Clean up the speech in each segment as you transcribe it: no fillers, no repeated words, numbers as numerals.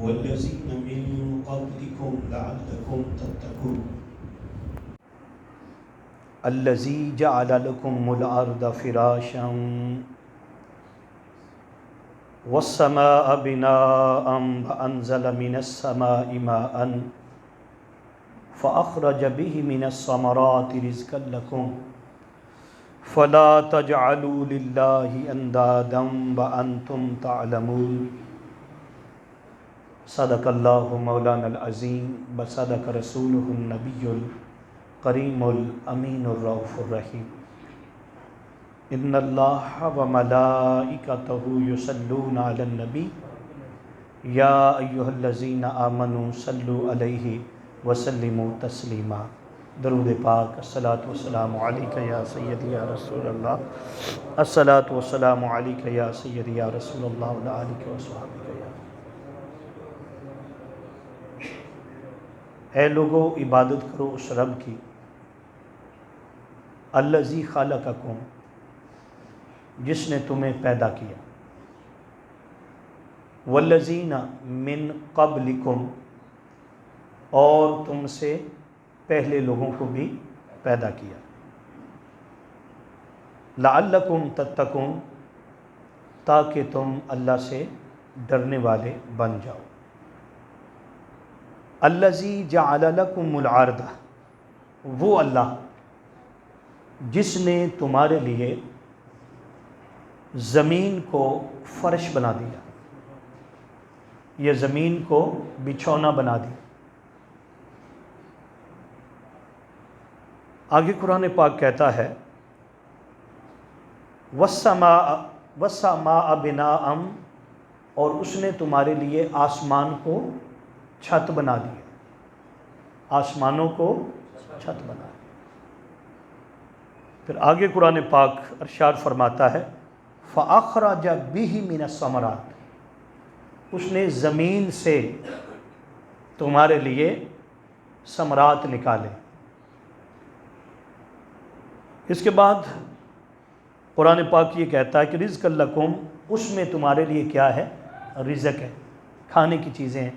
والذين من قبلكم لعلكم تتقون الذي جعل لكم الأرض فراشا والسماء بناء وأنزل من السماء ماء فأخرج به من الثمرات رزقا لكم فلا تجعلوا لله أندادا وأنتم تعلمون صدق اللہ مولانا العظیم وصدق رسولہ النبی الکریم الامین الرؤوف الرحیم ان اللہ وملائکتہ یصلون علی النبی یا ایہا الذین آمنوا صلوا علیہ وسلموا تسلیما۔ درود پاک، الصلاۃ والسلام علیک یا سیدی یا رسول اللہ، الصلاۃ والسلام علیک یا سیدی یا رسول اللہ وعلی آلہ وصحبہ یا۔ اے لوگو، عبادت کرو اس رب کی الذی خلقکم، جس نے تمہیں پیدا کیا، والذین من قبلکم، اور تم سے پہلے لوگوں کو بھی پیدا کیا، لعلکم تتقون، تاکہ تم اللہ سے ڈرنے والے بن جاؤ۔ الذی جعل لکم الارض، وہ اللہ جس نے تمہارے لیے زمین کو فرش بنا دیا، یہ زمین کو بچھونا بنا دیا۔ آگے قرآن پاک کہتا ہے وَالسَّمَاءَ بِنَاءً، اور اس نے تمہارے لیے آسمان کو چھت بنا دیا، آسمانوں کو چھت بنا دیا۔ پھر آگے قرآن پاک ارشاد فرماتا ہے فَأَخْرَجَ بِهِ مِنَ الثَّمَرَاتِ، اس نے زمین سے تمہارے لیے ثمرات نکالے۔ اس کے بعد قرآن پاک یہ کہتا ہے کہ رزق لکم، اس میں تمہارے لیے کیا ہے؟ رزق ہے، کھانے کی چیزیں ہیں،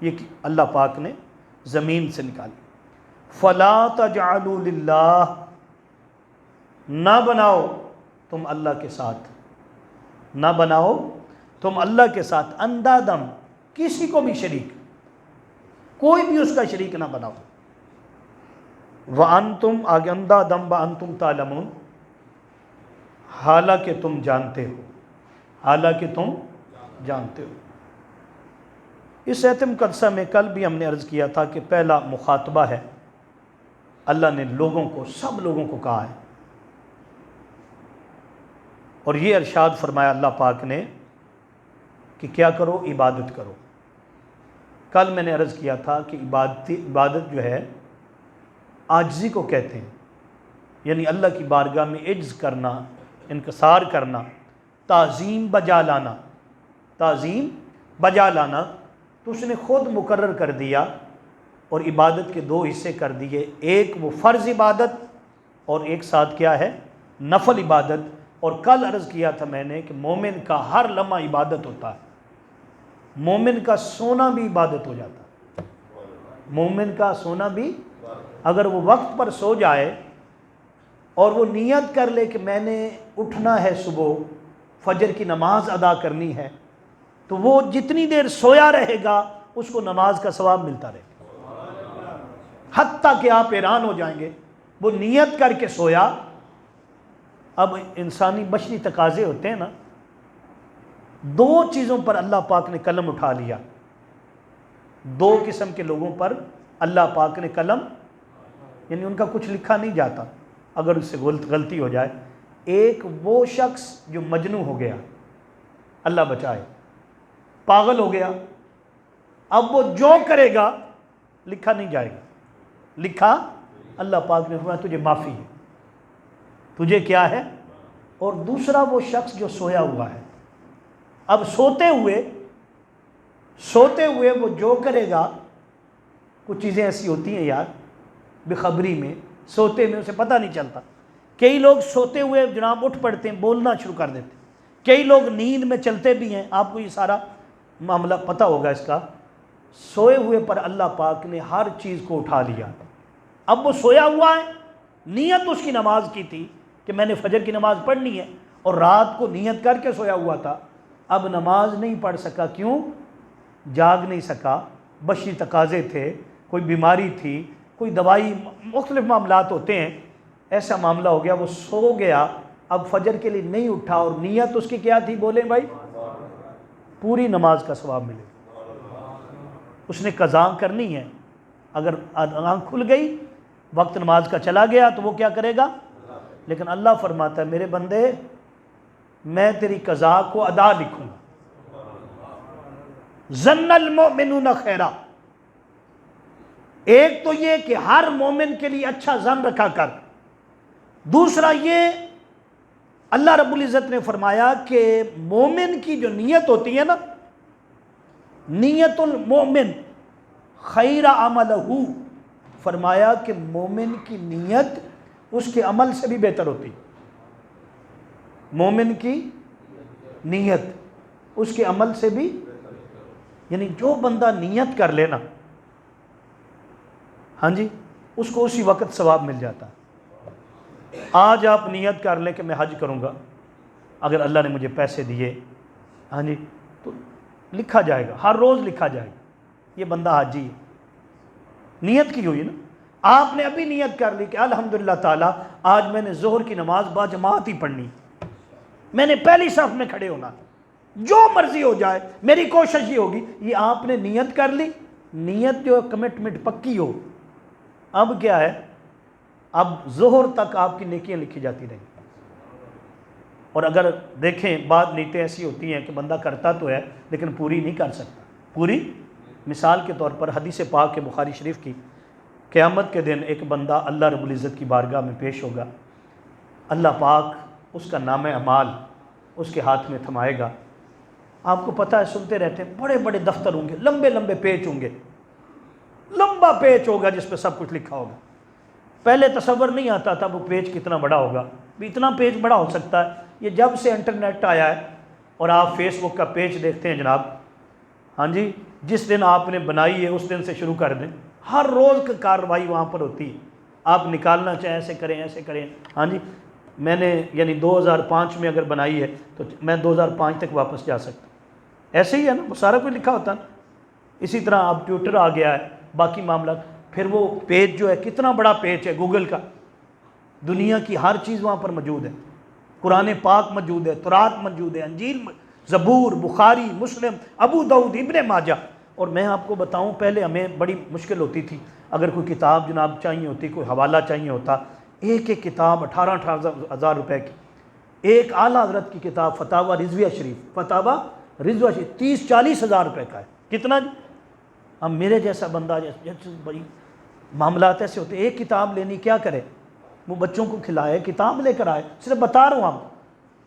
یہ اللہ پاک نے زمین سے نکالی۔ فلا تجعلوا للہ، نہ بناؤ تم اللہ کے ساتھ، نہ بناؤ تم اللہ کے ساتھ اندادم، کسی کو بھی شریک، کوئی بھی اس کا شریک نہ بناؤ۔ وَأَنْتُمْ، آگے اندادم وَأَنْتُمْ تعلمون، حالانکہ تم جانتے ہو، حالانکہ تم جانتے ہو۔ اس ایت مقدسہ میں کل بھی ہم نے عرض کیا تھا کہ پہلا مخاطبہ ہے، اللہ نے لوگوں کو، سب لوگوں کو کہا ہے، اور یہ ارشاد فرمایا اللہ پاک نے کہ کیا کرو؟ عبادت کرو۔ کل میں نے عرض کیا تھا کہ عبادت جو ہے عاجزی کو کہتے ہیں، یعنی اللہ کی بارگاہ میں عجز کرنا، انکسار کرنا، تعظیم بجا لانا، تعظیم بجا لانا۔ تو اس نے خود مقرر کر دیا اور عبادت کے دو حصے کر دیے، ایک وہ فرض عبادت اور ایک ساتھ کیا ہے؟ نفل عبادت۔ اور کل عرض کیا تھا میں نے کہ مومن کا ہر لمحہ عبادت ہوتا ہے، مومن کا سونا بھی عبادت ہو جاتا ہے، مومن کا سونا بھی، اگر وہ وقت پر سو جائے اور وہ نیت کر لے کہ میں نے اٹھنا ہے، صبح فجر کی نماز ادا کرنی ہے، تو وہ جتنی دیر سویا رہے گا اس کو نماز کا ثواب ملتا رہے گا، حتیٰ کہ آپ حیران ہو جائیں گے، وہ نیت کر کے سویا۔ اب انسانی بشری تقاضے ہوتے ہیں نا، دو چیزوں پر اللہ پاک نے قلم اٹھا لیا، دو قسم کے لوگوں پر اللہ پاک نے قلم، یعنی ان کا کچھ لکھا نہیں جاتا اگر اس سے غلطی ہو جائے۔ ایک وہ شخص جو مجنوں ہو گیا، اللہ بچائے، پاگل ہو گیا، اب وہ جو کرے گا لکھا نہیں جائے گا، لکھا اللہ پاک نے فرمایا تجھے معافی ہے، تجھے کیا ہے۔ اور دوسرا وہ شخص جو سویا ہوا ہے، اب سوتے ہوئے وہ جو کرے گا، کچھ چیزیں ایسی ہوتی ہیں یار بخبری میں، سوتے میں اسے پتہ نہیں چلتا۔ کئی لوگ سوتے ہوئے جناب اٹھ پڑتے ہیں، بولنا شروع کر دیتے ہیں، کئی لوگ نیند میں چلتے بھی ہیں، آپ کو یہ سارا معاملہ پتہ ہوگا اس کا، سوئے ہوئے پر اللہ پاک نے ہر چیز کو اٹھا لیا. اب وہ سویا ہوا ہے، نیت اس کی نماز کی تھی کہ میں نے فجر کی نماز پڑھنی ہے، اور رات کو نیت کر کے سویا ہوا تھا. اب نماز نہیں پڑھ سکا. کیوں؟ جاگ نہیں سکا، بشری تقاضے تھے، کوئی بیماری تھی، کوئی دوائی، مختلف معاملات ہوتے ہیں. ایسا معاملہ ہو گیا، وہ سو گیا، اب فجر کے لیے نہیں اٹھا، اور نیت اس کی کیا تھی؟ بولیں بھائی، پوری نماز کا ثواب ملے. اس نے قضا کرنی ہے. اگر آنکھ کھل گئی، وقت نماز کا چلا گیا، تو وہ کیا کرے گا؟ لیکن اللہ فرماتا ہے میرے بندے، میں تیری قضا کو ادا لکھوں گا. ظن المؤمنون خیرا. ایک تو یہ کہ ہر مومن کے لیے اچھا ظن رکھا کر. دوسرا یہ اللہ رب العزت نے فرمایا کہ مومن کی جو نیت ہوتی ہے نا، نیت المؤمن خیر عملہ، فرمایا کہ مومن کی نیت اس کے عمل سے بھی بہتر ہوتی. مومن کی نیت اس کے عمل سے بھی، یعنی جو بندہ نیت کر لینا، ہاں جی، اس کو اسی وقت ثواب مل جاتا. آج آپ نیت کر لیں کہ میں حج کروں گا، اگر اللہ نے مجھے پیسے دیے، ہاں جی، تو لکھا جائے گا، ہر روز لکھا جائے گا یہ بندہ حاجی ہے. نیت کی ہوئی نا. آپ نے ابھی نیت کر لی کہ الحمدللہ تعالیٰ آج میں نے ظہر کی نماز با جماعت ہی پڑھنی، میں نے پہلی صف میں کھڑے ہونا، جو مرضی ہو جائے میری کوشش یہ ہوگی. یہ آپ نے نیت کر لی، نیت جو کمٹمنٹ پکی ہو. اب کیا ہے؟ اب ظہر تک آپ کی نیکیاں لکھی جاتی رہیں. اور اگر دیکھیں بعض نیتیں ایسی ہوتی ہیں کہ بندہ کرتا تو ہے لیکن پوری نہیں کر سکتا. پوری مثال کے طور پر حدیث پاک کے بخاری شریف کی، قیامت کے دن ایک بندہ اللہ رب العزت کی بارگاہ میں پیش ہوگا. اللہ پاک اس کا نام اعمال اس کے ہاتھ میں تھمائے گا. آپ کو پتہ ہے، سنتے رہتے ہیں، بڑے بڑے دفتر ہوں گے، لمبے لمبے پیج ہوں گے، لمبا پیج ہوگا جس پہ سب کچھ لکھا ہوگا. پہلے تصور نہیں آتا تھا وہ پیج کتنا بڑا ہوگا. اتنا پیج بڑا ہو سکتا ہے. یہ جب سے انٹرنیٹ آیا ہے اور آپ فیس بک کا پیج دیکھتے ہیں جناب، ہاں جی، جس دن آپ نے بنائی ہے اس دن سے شروع کر دیں، ہر روز کی کارروائی وہاں پر ہوتی ہے. آپ نکالنا چاہیں ایسے کریں ایسے کریں. ہاں جی، میں نے یعنی 2005 میں اگر بنائی ہے تو میں 2005 تک واپس جا سکتا ہوں. ایسے ہی ہے نا، وہ سارا کچھ لکھا ہوتا نا. اسی طرح اب ٹویٹر آ گیا ہے، باقی معاملات. پھر وہ پیج جو ہے کتنا بڑا پیج ہے گوگل کا، دنیا کی ہر چیز وہاں پر موجود ہے. قرآن پاک موجود ہے، تورات موجود ہے، انجیل، زبور، بخاری، مسلم، ابو داؤد، ابن ماجہ. اور میں آپ کو بتاؤں، پہلے ہمیں بڑی مشکل ہوتی تھی اگر کوئی کتاب جناب چاہیے ہوتی، کوئی حوالہ چاہیے ہوتا. ایک ایک کتاب 18 ہزار روپے کی. ایک اعلیٰ حضرت کی کتاب فتاوی رضویہ شریف، فتاوی رضویہ شریف 30-40 ہزار روپے کا ہے. کتنا جی؟ اب میرے جیسا بندہ بھائی معاملات ایسے ہوتے، ایک کتاب لینی کیا کرے؟ وہ بچوں کو کھلائے، کتاب لے کر آئے. صرف بتا رہا ہوں آپ کو.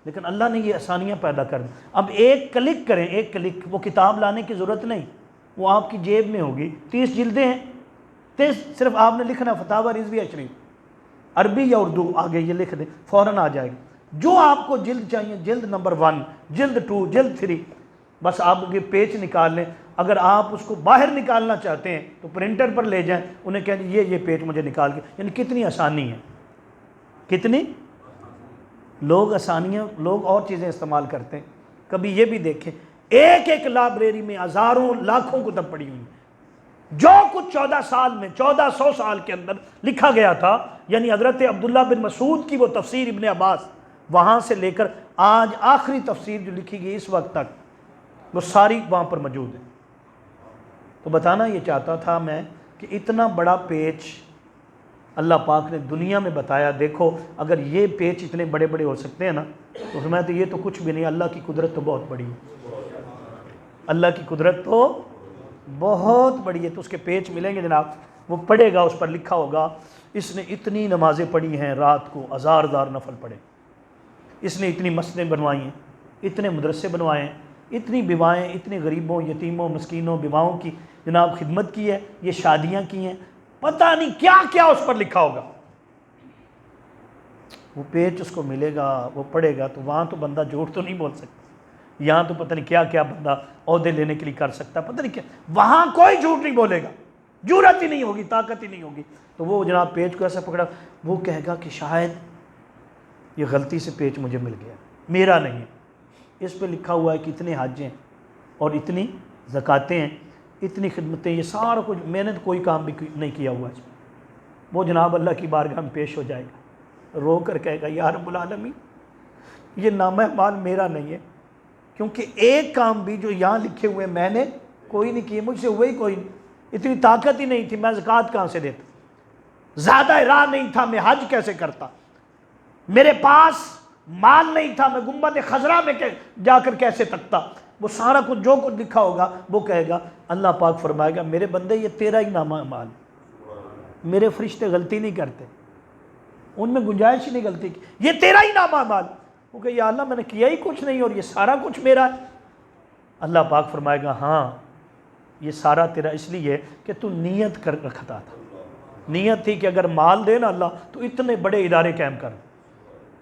لیکن اللہ نے یہ آسانیاں پیدا کر دی. اب ایک کلک کریں، ایک کلک، وہ کتاب لانے کی ضرورت نہیں، وہ آپ کی جیب میں ہوگی. 30 جلدیں ہیں، 30 صرف آپ نے لکھنا فتاوی رضویہ شریف، عربی یا اردو، آگے یہ لکھ دیں، فوراً آ جائے گا. جو آپ کو جلد چاہیے، جلد نمبر 1، جلد 2، جلد 3، بس آپ یہ پیج نکال لیں. اگر آپ اس کو باہر نکالنا چاہتے ہیں تو پرنٹر پر لے جائیں، انہیں کہیں یہ پیج مجھے نکال کے. یعنی کتنی آسانی ہے، کتنی لوگ آسانیاں، لوگ اور چیزیں استعمال کرتے ہیں. کبھی یہ بھی دیکھیں، ایک ایک لائبریری میں ہزاروں لاکھوں کتب پڑی ہوئی ہیں. جو کچھ 14 سال میں، 1400 سال کے اندر لکھا گیا تھا، یعنی حضرت عبداللہ بن مسعود کی وہ تفسیر ابن عباس، وہاں سے لے کر آج آخری تفسیر جو لکھی گئی اس وقت تک، وہ ساری وہاں پر موجود ہے. تو بتانا یہ چاہتا تھا میں کہ اتنا بڑا پیج اللہ پاک نے دنیا میں بتایا. دیکھو اگر یہ پیج اتنے بڑے بڑے ہو سکتے ہیں نا، تو فرمایا تو یہ تو کچھ بھی نہیں، اللہ کی قدرت تو بہت بڑی ہے. اللہ کی قدرت تو بہت بڑی ہے. تو اس کے پیج ملیں گے جناب، وہ پڑھے گا، اس پر لکھا ہوگا اس نے اتنی نمازیں پڑھی ہیں، رات کو ہزار نفل پڑھے، اس نے اتنی مسجدیں بنوائی ہیں، اتنے مدرسے بنوائے ہیں، اتنی بیوائیں، اتنے غریبوں، یتیموں، مسکینوں، بیواؤں کی جناب خدمت کی ہے، یہ شادیاں کی ہیں، پتہ نہیں کیا کیا اس پر لکھا ہوگا. وہ پیج اس کو ملے گا، وہ پڑھے گا، تو وہاں تو بندہ جھوٹ تو نہیں بول سکتا. یہاں تو پتہ نہیں کیا کیا بندہ عہدے لینے کے لیے کر سکتا ہے، پتہ نہیں کیا، وہاں کوئی جھوٹ نہیں بولے گا، جرأت ہی نہیں ہوگی، طاقت ہی نہیں ہوگی۔ تو وہ جناب پیج کو ایسا پکڑا، وہ کہے گا کہ شاید یہ غلطی سے پیج مجھے مل گیا، میرا نہیں ہے، اس پہ لکھا ہوا ہے کہ اتنے حج ہیں اور اتنی زکاتیں ہیں، اتنی خدمتیں، یہ سارا کچھ میں نے تو کوئی کام بھی نہیں کیا ہوا اس میں۔ وہ جناب اللہ کی بارگاہ میں پیش ہو جائے گا، رو کر کہے گا یا رب العالمین یہ نامہ اعمال میرا نہیں ہے، کیونکہ ایک کام بھی جو یہاں لکھے ہوئے میں نے کوئی نہیں کیے، مجھ سے ہوئے ہی کوئی نہیں، اتنی طاقت ہی نہیں تھی، میں زکوٰۃ کہاں سے دیتا، زیادہ راہ نہیں تھا، میں حج کیسے کرتا، میرے پاس مال نہیں تھا، میں گنبد خضرا میں جا کر کیسے تکتا۔ وہ سارا کچھ جو کچھ لکھا ہوگا وہ کہے گا، اللہ پاک فرمائے گا میرے بندے یہ تیرا ہی نامہ اعمال، میرے فرشتے غلطی نہیں کرتے، ان میں گنجائش ہی نہیں غلطی کی، یہ تیرا ہی نامہ اعمال۔ وہ کہ یا اللہ میں نے کیا ہی کچھ نہیں اور یہ سارا کچھ میرا ہے۔ اللہ پاک فرمائے گا ہاں یہ سارا تیرا اس لیے کہ تو نیت کر رکھتا تھا، نیت تھی کہ اگر مال دے نا اللہ تو اتنے بڑے ادارے قائم کر،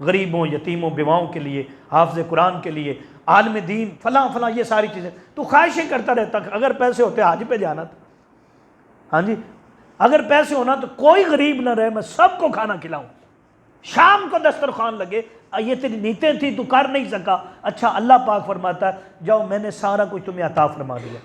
غریبوں یتیموں بیواؤں کے لیے، حافظ قرآن کے لیے، عالم دین، فلاں فلاں، یہ ساری چیزیں تو خواہشیں کرتا رہتا، اگر پیسے ہوتے حج پہ جانا تھا، ہاں جی اگر پیسے ہونا تو کوئی غریب نہ رہے، میں سب کو کھانا کھلاؤں، شام کو دسترخوان لگے، یہ تیری نیتیں تھی تو کر نہیں سکا، اچھا اللہ پاک فرماتا ہے جاؤ میں نے سارا کچھ تمہیں عطا فرما دیا،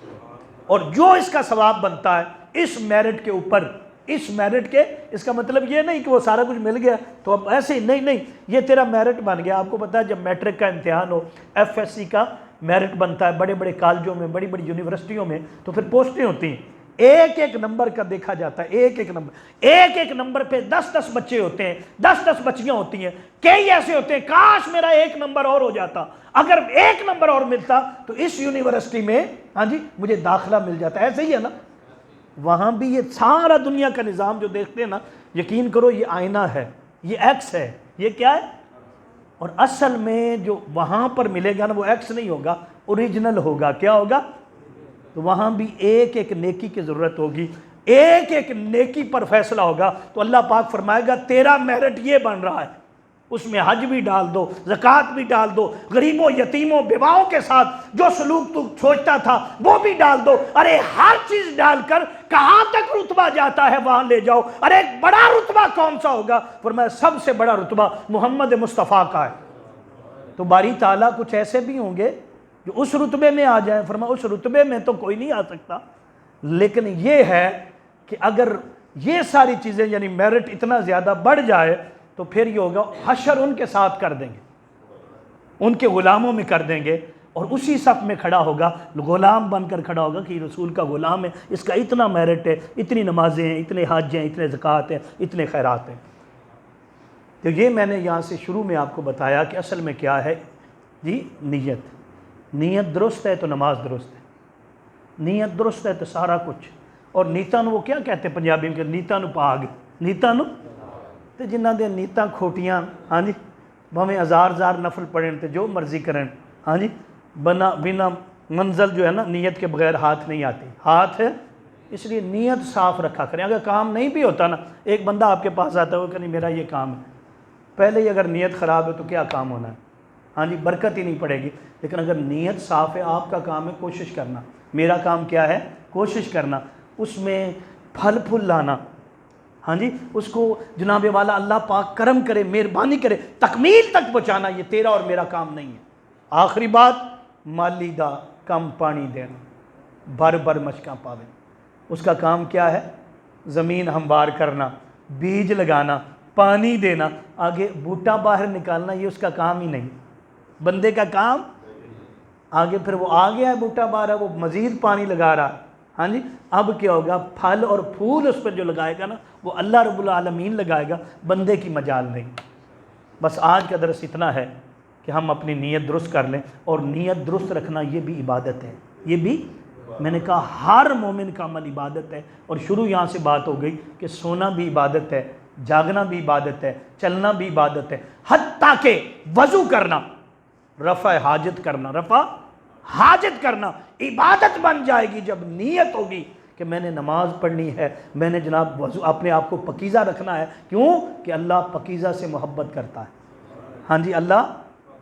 اور جو اس کا ثواب بنتا ہے اس میرٹ کے اوپر، اس میرٹ کے، اس کا مطلب یہ نہیں کہ وہ سارا کچھ مل گیا تو اب ایسے ہی نہیں، یہ تیرا میرٹ بن گیا۔ آپ کو پتا ہے جب میٹرک کا امتحان ہو، ایف ایس سی کا میرٹ بنتا ہے بڑے بڑے کالجوں میں، بڑی بڑی یونیورسٹیوں میں، تو پھر پوسٹیں ہوتی ہیں، ایک ایک نمبر کا دیکھا جاتا ہے، ایک ایک نمبر پہ 10 بچے ہوتے ہیں، 10 بچیاں ہوتی ہیں، کئی ایسے ہوتے ہیں کاش میرا ایک نمبر اور ہو جاتا، اگر ایک نمبر اور ملتا تو اس یونیورسٹی میں ہاں جی مجھے داخلہ مل جاتا، ایسے ہی ہے نا۔ وہاں بھی یہ سارا دنیا کا نظام جو دیکھتے ہیں نا، یقین کرو یہ آئینہ ہے، یہ ایکس ہے، یہ کیا ہے، اور اصل میں جو وہاں پر ملے گا نا وہ ایکس نہیں ہوگا، اوریجنل ہوگا، کیا ہوگا، تو وہاں بھی ایک ایک نیکی کی ضرورت ہوگی، ایک ایک نیکی پر فیصلہ ہوگا، تو اللہ پاک فرمائے گا تیرا میرٹ یہ بن رہا ہے، اس میں حج بھی ڈال دو، زکوٰۃ بھی ڈال دو، غریبوں یتیموں بیواؤں کے ساتھ جو سلوک تو سوچتا تھا وہ بھی ڈال دو، ارے ہر چیز ڈال کر کہاں تک رتبہ جاتا ہے وہاں لے جاؤ، ارے ایک بڑا رتبہ کون سا ہوگا، فرمایا سب سے بڑا رتبہ محمد مصطفیٰ کا ہے۔ تو باری تعالیٰ کچھ ایسے بھی ہوں گے جو اس رتبے میں آ جائیں، فرمایا اس رتبے میں تو کوئی نہیں آ سکتا، لیکن یہ ہے کہ اگر یہ ساری چیزیں یعنی میرٹ اتنا زیادہ بڑھ جائے تو پھر یہ ہوگا حشر ان کے ساتھ کر دیں گے، ان کے غلاموں میں کر دیں گے، اور اسی صف میں کھڑا ہوگا، غلام بن کر کھڑا ہوگا کہ یہ رسول کا غلام ہے، اس کا اتنا میرٹ ہے، اتنی نمازیں ہیں، اتنے حج ہیں، اتنے زکوٰۃ ہیں، اتنے خیرات ہیں۔ تو یہ میں نے یہاں سے شروع میں آپ کو بتایا کہ اصل میں کیا ہے جی، نیت درست ہے تو نماز درست ہے، نیت درست ہے تو سارا کچھ، اور نیتاں نو وہ کیا کہتے ہیں پنجابی میں، نیتاں نو پاگ، نیتاں نو تے جنہ دے نیتاں کھوٹیاں، ہاں جی بھویں ہزار نفل پڑھیں تے جو مرضی کریں، ہاں جی بنا منزل جو ہے نا نیت کے بغیر ہاتھ نہیں آتی، ہاتھ ہے، اس لیے نیت صاف رکھا کریں۔ اگر کام نہیں بھی ہوتا نا، ایک بندہ آپ کے پاس آتا ہے وہ کہ نہیں میرا یہ کام ہے، پہلے ہی اگر نیت خراب ہے تو کیا کام ہونا ہے، ہاں جی برکت ہی نہیں پڑے گی۔ لیکن اگر نیت صاف ہے، آپ کا کام ہے کوشش کرنا، میرا کام کیا ہے، کوشش کرنا، اس میں پھل لانا، ہاں جی اس کو جناب والا اللہ پاک کرم کرے، مہربانی کرے، تکمیل تک پہنچانا، یہ تیرا اور میرا کام نہیں ہے۔ آخری بات، مالی دا کم پانی دینا، بھر مشکاں پاوے، اس کا کام کیا ہے، زمین ہموار کرنا، بیج لگانا، پانی دینا، آگے بوٹا باہر نکالنا، یہ اس کا کام ہی نہیں، بندے کا کام آگے پھر وہ آ گیا ہے بوٹا باہر ہے، وہ مزید پانی لگا رہا ہے، ہاں جی اب کیا ہوگا، پھل اور پھول اس پر جو لگائے گا نا وہ اللہ رب العالمین لگائے گا، بندے کی مجال نہیں۔ بس آج کا درس اتنا ہے کہ ہم اپنی نیت درست کر لیں، اور نیت درست رکھنا یہ بھی عبادت ہے، یہ بھی میں نے کہا ہر مومن کا عمل عبادت ہے، اور شروع یہاں سے بات ہو گئی کہ سونا بھی عبادت ہے، جاگنا بھی عبادت ہے، چلنا بھی عبادت ہے، حتیٰ کہ وضو کرنا، رفع حاجت کرنا عبادت بن جائے گی جب نیت ہوگی کہ میں نے نماز پڑھنی ہے، میں نے جناب وضو اپنے آپ کو پکیزہ رکھنا ہے، کیوں کہ اللہ پکیزہ سے محبت کرتا ہے، ہاں جی اللہ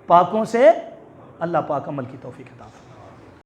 پاکوں سے اللہ پاک عمل کی توفیق عطا فرمائے۔